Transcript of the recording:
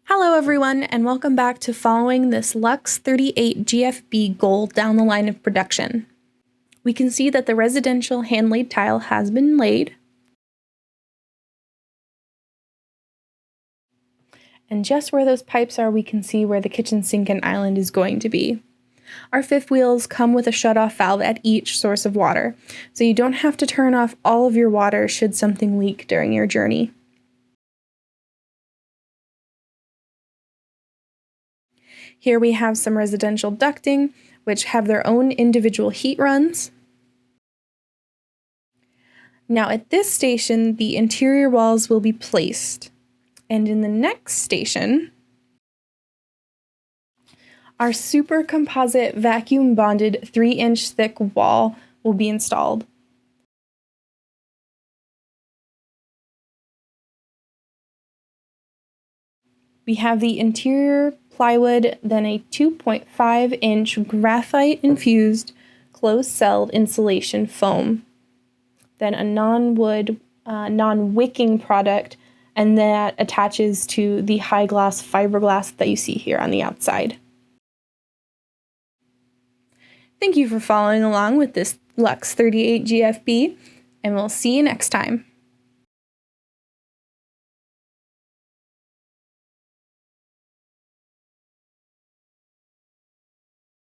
Hello everyone, and welcome back to following this Luxe 38GFB goal down the line of production. We can see that the residential hand-laid tile has been laid. And just where those pipes are, we can see where the kitchen sink and island is going to be. Our fifth wheels come with a shutoff valve at each source of water, so you don't have to turn off all of your water should something leak during your journey. Here we have some residential ducting, which have their own individual heat runs. Now at this station, the interior walls will be placed. And in the next station, our super composite vacuum bonded 3-inch thick wall will be installed. We have the interior plywood, then a 2.5-inch graphite-infused closed-celled insulation foam, then a non-wood, non-wicking product, and that attaches to the high-gloss fiberglass that you see here on the outside. Thank you for following along with this Luxe 38GFB, and we'll see you next time.